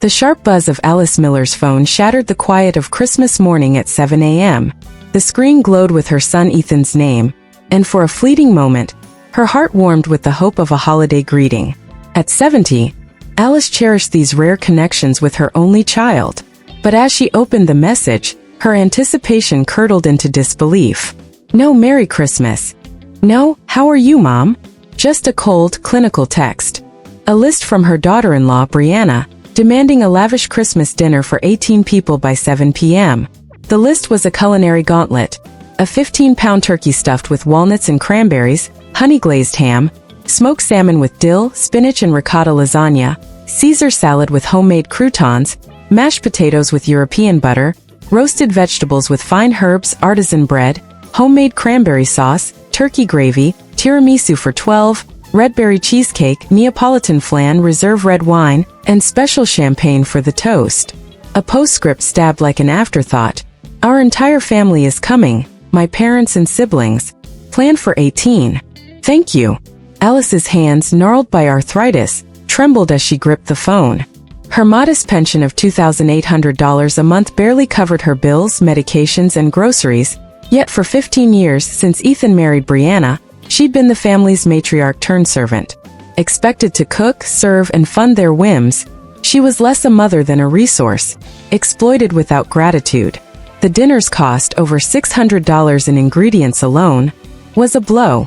The sharp buzz of Alice Miller's phone shattered the quiet of Christmas morning at 7 a.m. The screen glowed with her son Ethan's name, and for a fleeting moment, her heart warmed with the hope of a holiday greeting. At 70, Alice cherished these rare connections with her only child. But as she opened the message, her anticipation curdled into disbelief. No Merry Christmas. No, how are you, Mom? Just a cold, clinical text. A list from her daughter-in-law, Brianna, demanding a lavish Christmas dinner for 18 people by 7 p.m. The list was a culinary gauntlet. A 15-pound turkey stuffed with walnuts and cranberries, honey-glazed ham, smoked salmon with dill, spinach and ricotta lasagna, Caesar salad with homemade croutons, mashed potatoes with European butter, roasted vegetables with fine herbs, artisan bread, homemade cranberry sauce, turkey gravy, tiramisu for 12, red-berry cheesecake, Neapolitan flan, reserve red wine, and special champagne for the toast. A postscript stabbed like an afterthought. Our entire family is coming, my parents and siblings. Plan for 18. Thank you. Alice's hands, gnarled by arthritis, trembled as she gripped the phone. Her modest pension of $2,800 a month barely covered her bills, medications, and groceries, yet for 15 years since Ethan married Brianna, she'd been the family's matriarch-turned-servant. Expected to cook, serve, and fund their whims, she was less a mother than a resource, exploited without gratitude. The dinner's cost, over $600 in ingredients alone, was a blow,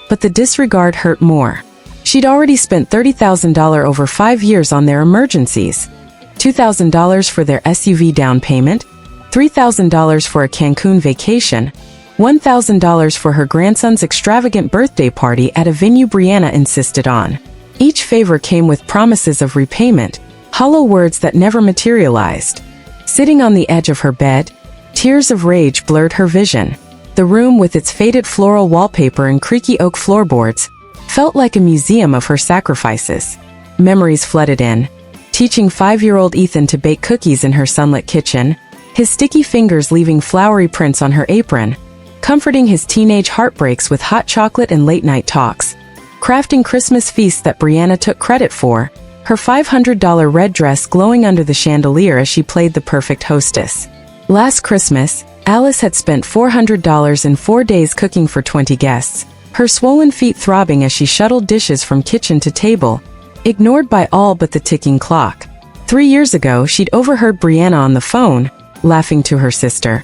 but the disregard hurt more. She'd already spent $30,000 over 5 years on their emergencies. $2,000 for their SUV down payment, $3,000 for a Cancun vacation, $1,000 for her grandson's extravagant birthday party at a venue Brianna insisted on. Each favor came with promises of repayment, hollow words that never materialized. Sitting on the edge of her bed, tears of rage blurred her vision. The room, with its faded floral wallpaper and creaky oak floorboards, felt like a museum of her sacrifices. Memories flooded in, teaching 5-year-old Ethan to bake cookies in her sunlit kitchen, his sticky fingers leaving flowery prints on her apron, comforting his teenage heartbreaks with hot chocolate and late-night talks, crafting Christmas feasts that Brianna took credit for, her $500 red dress glowing under the chandelier as she played the perfect hostess. Last Christmas, Alice had spent $400 in 4 days cooking for 20 guests, her swollen feet throbbing as she shuttled dishes from kitchen to table, ignored by all but the ticking clock. 3 years ago, she'd overheard Brianna on the phone, laughing to her sister.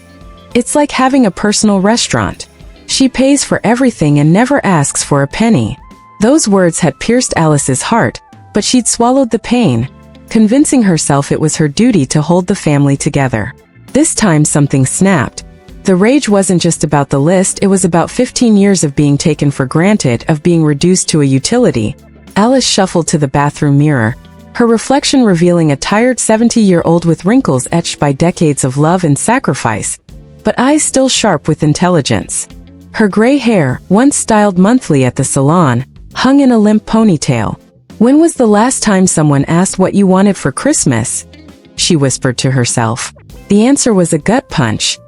It's like having a personal restaurant. She pays for everything and never asks for a penny. Those words had pierced Alice's heart, but she'd swallowed the pain, convincing herself it was her duty to hold the family together. This time something snapped. The rage wasn't just about the list, it was about 15 years of being taken for granted, of being reduced to a utility. Alice shuffled to the bathroom mirror, her reflection revealing a tired 70-year-old with wrinkles etched by decades of love and sacrifice, but eyes still sharp with intelligence. Her gray hair, once styled monthly at the salon, hung in a limp ponytail. When was the last time someone asked what you wanted for Christmas? She whispered to herself. The answer was a gut punch.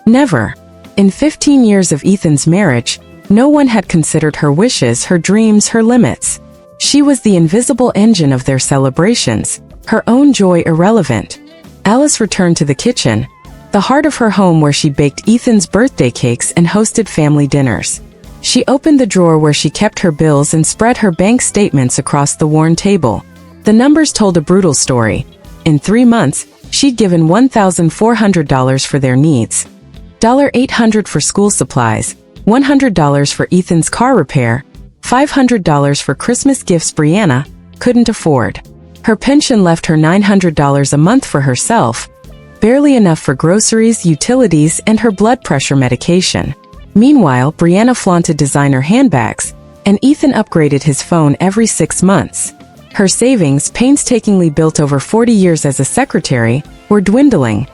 Never. In 15 years of Ethan's marriage, no one had considered her wishes, her dreams, her limits. She was the invisible engine of their celebrations, her own joy irrelevant. Alice returned to the kitchen, the heart of her home where she baked Ethan's birthday cakes and hosted family dinners. She opened the drawer where she kept her bills and spread her bank statements across the worn table. The numbers told a brutal story. In 3 months, she'd given $1,400 for their needs, $800 for school supplies, $100 for Ethan's car repair, $500 for Christmas gifts Brianna couldn't afford. Her pension left her $900 a month for herself, barely enough for groceries, utilities, and her blood pressure medication. Meanwhile, Brianna flaunted designer handbags, and Ethan upgraded his phone every 6 months. Her savings, painstakingly built over 40 years as a secretary, were dwindling.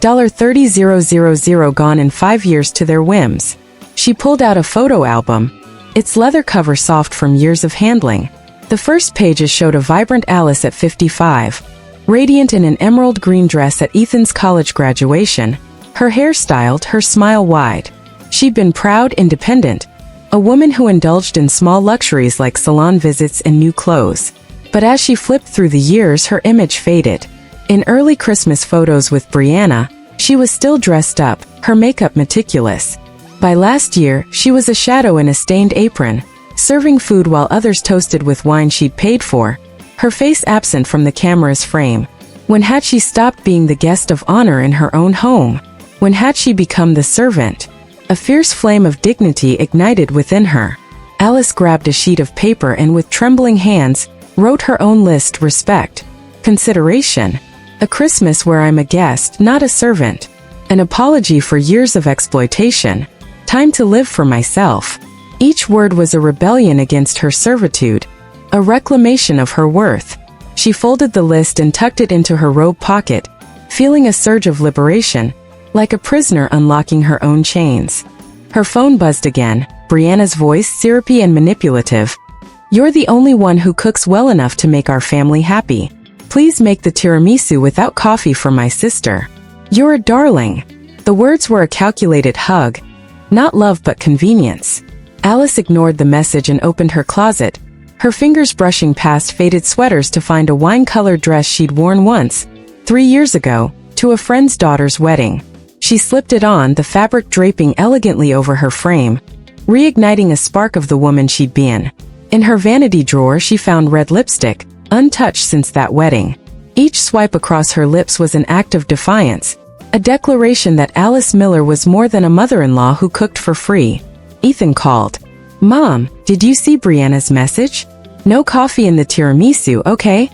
$30,000 gone in 5 years to their whims. She pulled out a photo album, its leather cover soft from years of handling. The first pages showed a vibrant Alice at 55, radiant in an emerald green dress at Ethan's college graduation, her hair styled, her smile wide. She'd been proud, independent, a woman who indulged in small luxuries like salon visits and new clothes. But as she flipped through the years, her image faded. In early Christmas photos with Brianna, she was still dressed up, her makeup meticulous. By last year, she was a shadow in a stained apron, serving food while others toasted with wine she'd paid for, her face absent from the camera's frame. When had she stopped being the guest of honor in her own home? When had she become the servant? A fierce flame of dignity ignited within her. Alice grabbed a sheet of paper and with trembling hands, wrote her own list: respect, consideration, a Christmas where I'm a guest, not a servant, an apology for years of exploitation, time to live for myself. Each word was a rebellion against her servitude, a reclamation of her worth. She folded the list and tucked it into her robe pocket, feeling a surge of liberation, like a prisoner unlocking her own chains. Her phone buzzed again, Brianna's voice syrupy and manipulative. "You're the only one who cooks well enough to make our family happy. Please make the tiramisu without coffee for my sister. You're a darling." The words were a calculated hug, not love but convenience. Alice ignored the message and opened her closet, her fingers brushing past faded sweaters to find a wine-colored dress she'd worn once, 3 years ago, to a friend's daughter's wedding. She slipped it on, the fabric draping elegantly over her frame, reigniting a spark of the woman she'd been. In her vanity drawer she found red lipstick, untouched since that wedding. Each swipe across her lips was an act of defiance, a declaration that Alice Miller was more than a mother-in-law who cooked for free. Ethan called. "Mom, did you see Brianna's message? No coffee in the tiramisu, okay?"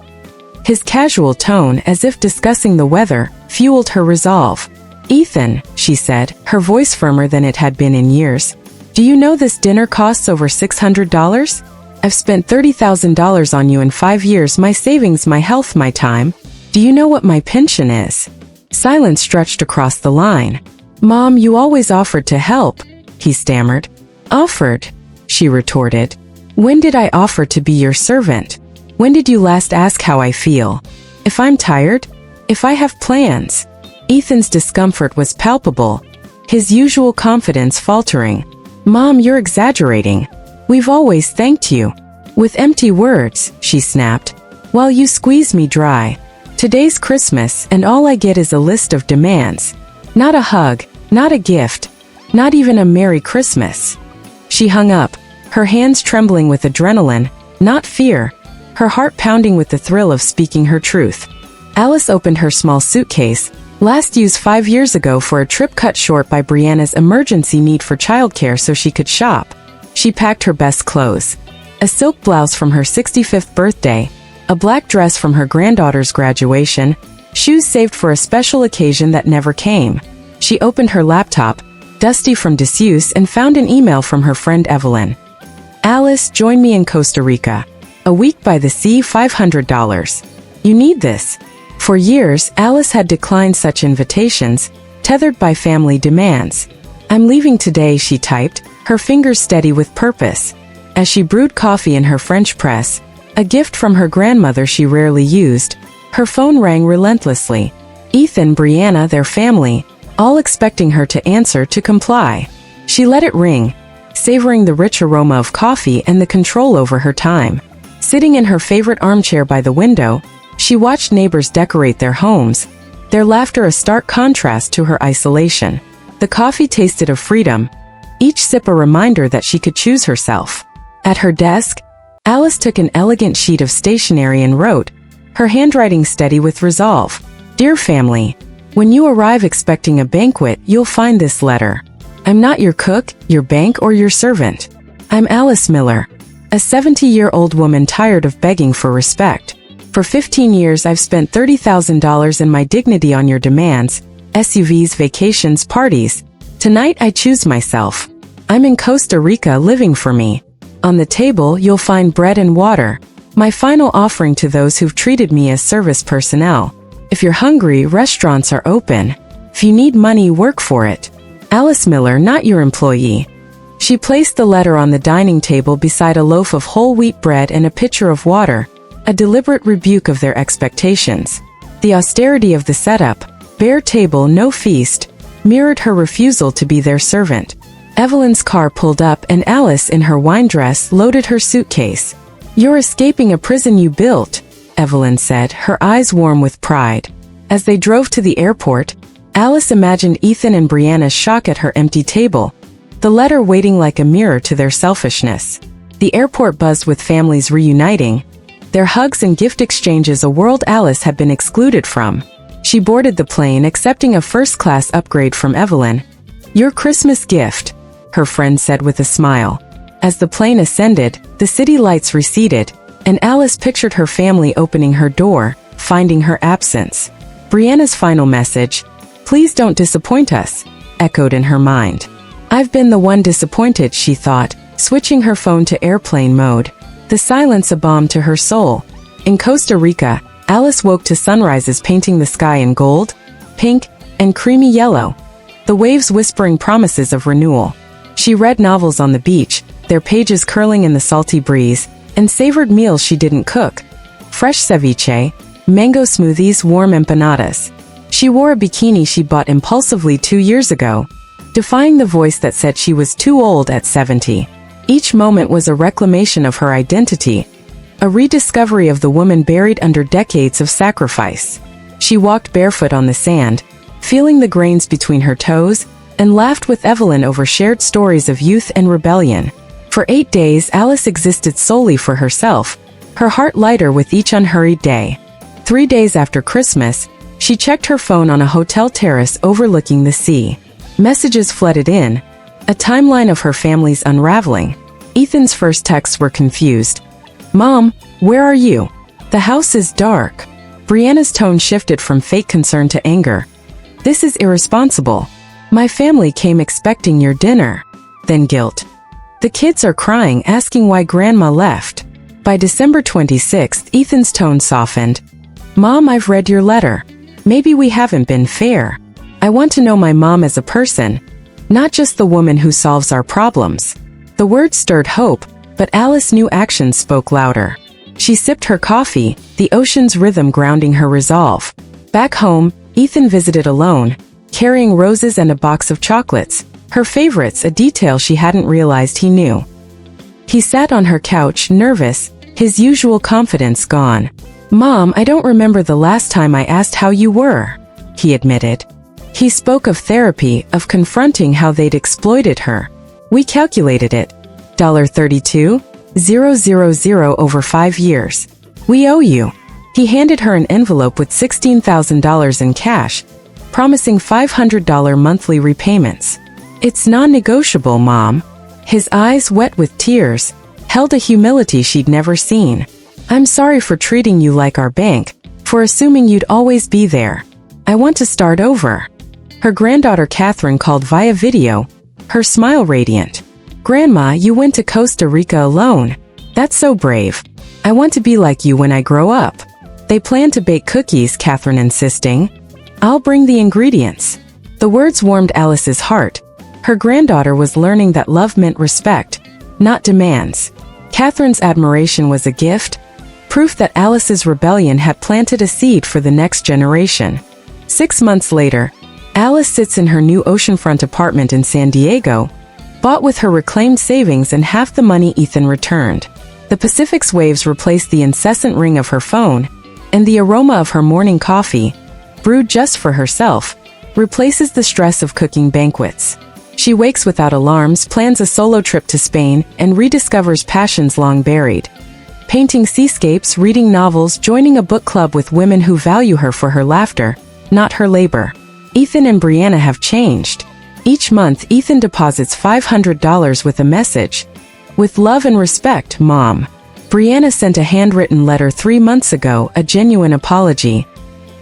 His casual tone, as if discussing the weather, fueled her resolve. "Ethan," she said, her voice firmer than it had been in years, "do you know this dinner costs over $600? I've spent $30,000 on you in 5 years, my savings, my health, my time. Do you know what my pension is?" Silence stretched across the line. "Mom, you always offered to help," he stammered. "Offered?" she retorted. "When did I offer to be your servant? When did you last ask how I feel? If I'm tired? If I have plans?" Ethan's discomfort was palpable, his usual confidence faltering. "Mom, you're exaggerating. We've always thanked you." "With empty words," she snapped, "while you squeeze me dry. Today's Christmas, and all I get is a list of demands. Not a hug, not a gift, not even a Merry Christmas." She hung up, her hands trembling with adrenaline, not fear, her heart pounding with the thrill of speaking her truth. Alice opened her small suitcase, last used 5 years ago for a trip cut short by Brianna's emergency need for childcare so she could shop. She packed her best clothes. A silk blouse from her 65th birthday, a black dress from her granddaughter's graduation, shoes saved for a special occasion that never came. She opened her laptop, dusty from disuse, and found an email from her friend Evelyn. "Alice, join me in Costa Rica. A week by the sea, $500. You need this." For years, Alice had declined such invitations, tethered by family demands. "I'm leaving today," she typed, her fingers steady with purpose. As she brewed coffee in her French press, a gift from her grandmother she rarely used, her phone rang relentlessly. Ethan, Brianna, their family, all expecting her to answer, to comply. She let it ring, savoring the rich aroma of coffee and the control over her time. Sitting in her favorite armchair by the window, she watched neighbors decorate their homes, their laughter a stark contrast to her isolation. The coffee tasted of freedom, each sip a reminder that she could choose herself. At her desk, Alice took an elegant sheet of stationery and wrote, her handwriting steady with resolve, "Dear family, when you arrive expecting a banquet, you'll find this letter. I'm not your cook, your bank, or your servant. I'm Alice Miller, a 70-year-old woman tired of begging for respect. For 15 years I've spent $30,000 and my dignity on your demands, SUVs, vacations, parties. Tonight I choose myself. I'm in Costa Rica, living for me. On the table you'll find bread and water, my final offering to those who've treated me as service personnel. If you're hungry, restaurants are open. If you need money, work for it. Alice Miller, not your employee." She placed the letter on the dining table beside a loaf of whole wheat bread and a pitcher of water, a deliberate rebuke of their expectations. The austerity of the setup, bare table, no feast, mirrored her refusal to be their servant. Evelyn's car pulled up and Alice, in her wine dress, loaded her suitcase. "You're escaping a prison you built," Evelyn said, her eyes warm with pride. As they drove to the airport, Alice imagined Ethan and Brianna's shock at her empty table, the letter waiting like a mirror to their selfishness. The airport buzzed with families reuniting, their hugs and gift exchanges, a world Alice had been excluded from. She boarded the plane, accepting a first-class upgrade from Evelyn. "Your Christmas gift," her friend said with a smile. As the plane ascended, the city lights receded, and Alice pictured her family opening her door, finding her absence. Brianna's final message, "Please don't disappoint us," echoed in her mind. "I've been the one disappointed," she thought, switching her phone to airplane mode. The silence a balm to her soul. In Costa Rica, Alice woke to sunrises painting the sky in gold, pink, and creamy yellow, the waves whispering promises of renewal. She read novels on the beach, their pages curling in the salty breeze, and savored meals she didn't cook. Fresh ceviche, mango smoothies, warm empanadas. She wore a bikini she bought impulsively 2 years ago, defying the voice that said she was too old at 70. Each moment was a reclamation of her identity, a rediscovery of the woman buried under decades of sacrifice. She walked barefoot on the sand, feeling the grains between her toes, and laughed with Evelyn over shared stories of youth and rebellion. For 8 days, Alice existed solely for herself, her heart lighter with each unhurried day. 3 days after Christmas, she checked her phone on a hotel terrace overlooking the sea. Messages flooded in, a timeline of her family's unraveling. Ethan's first texts were confused. "Mom, where are you? The house is dark." Brianna's tone shifted from fake concern to anger. "This is irresponsible. My family came expecting your dinner." Then guilt. "The kids are crying, asking why Grandma left." By December 26th, Ethan's tone softened. "Mom, I've read your letter. Maybe we haven't been fair. I want to know my mom as a person, not just the woman who solves our problems." The words stirred hope, but Alice knew actions spoke louder. She sipped her coffee, the ocean's rhythm grounding her resolve. Back home, Ethan visited alone, carrying roses and a box of chocolates, her favorites, a detail she hadn't realized he knew. He sat on her couch, nervous, his usual confidence gone. "Mom, I don't remember the last time I asked how you were," he admitted. He spoke of therapy, of confronting how they'd exploited her. "We calculated it. $32,000 over 5 years. We owe you." He handed her an envelope with $16,000 in cash, promising $500 monthly repayments. "It's non-negotiable, Mom." His eyes, wet with tears, held a humility she'd never seen. "I'm sorry for treating you like our bank, for assuming you'd always be there. I want to start over." Her granddaughter Catherine called via video, her smile radiant. "Grandma, you went to Costa Rica alone. That's so brave. I want to be like you when I grow up." They planned to bake cookies, Catherine insisting. "I'll bring the ingredients." The words warmed Alice's heart. Her granddaughter was learning that love meant respect, not demands. Catherine's admiration was a gift, proof that Alice's rebellion had planted a seed for the next generation. 6 months later, Alice sits in her new oceanfront apartment in San Diego, bought with her reclaimed savings and half the money Ethan returned. The Pacific's waves replaced the incessant ring of her phone, and the aroma of her morning coffee, brewed just for herself, replaces the stress of cooking banquets. She wakes without alarms, plans a solo trip to Spain, and rediscovers passions long buried. Painting seascapes, reading novels, joining a book club with women who value her for her laughter, not her labor. Ethan and Brianna have changed. Each month, Ethan deposits $500 with a message. "With love and respect, Mom." Brianna sent a handwritten letter 3 months ago, a genuine apology.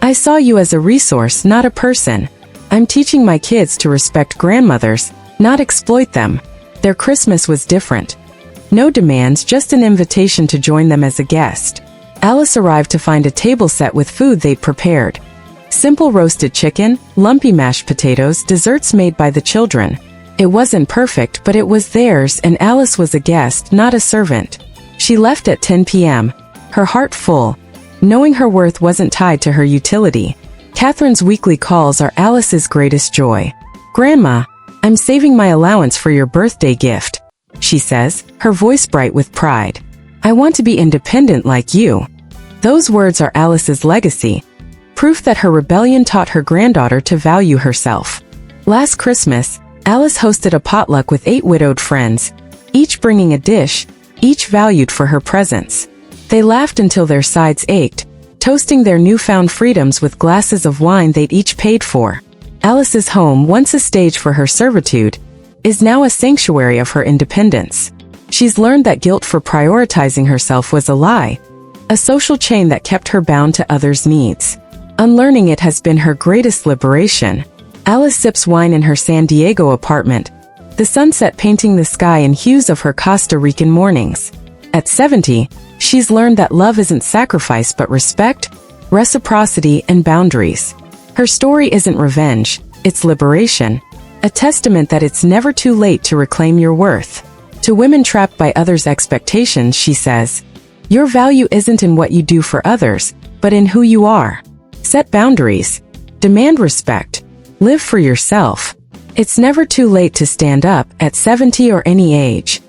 "I saw you as a resource, not a person. I'm teaching my kids to respect grandmothers, not exploit them." Their Christmas was different. No demands, just an invitation to join them as a guest. Alice arrived to find a table set with food they'd prepared. Simple roasted chicken, lumpy mashed potatoes, desserts made by the children. It wasn't perfect, but it was theirs, and Alice was a guest, not a servant. She left at 10 p.m., her heart full, knowing her worth wasn't tied to her utility. Catherine's weekly calls are Alice's greatest joy. "Grandma, I'm saving my allowance for your birthday gift," she says, her voice bright with pride. "I want to be independent like you." Those words are Alice's legacy. proof that her rebellion taught her granddaughter to value herself. Last Christmas, Alice hosted a potluck with 8 widowed friends, each bringing a dish, each valued for her presence. They laughed until their sides ached, toasting their newfound freedoms with glasses of wine they'd each paid for. Alice's home, once a stage for her servitude, is now a sanctuary of her independence. She's learned that guilt for prioritizing herself was a lie, a social chain that kept her bound to others' needs. Unlearning it has been her greatest liberation. Alice sips wine in her San Diego apartment, the sunset painting the sky in hues of her Costa Rican mornings. At 70, she's learned that love isn't sacrifice but respect, reciprocity, and boundaries. Her story isn't revenge, it's liberation, a testament that it's never too late to reclaim your worth. To women trapped by others' expectations, she says, "Your value isn't in what you do for others, but in who you are. Set boundaries. Demand respect. Live for yourself. It's never too late to stand up, at 70 or any age."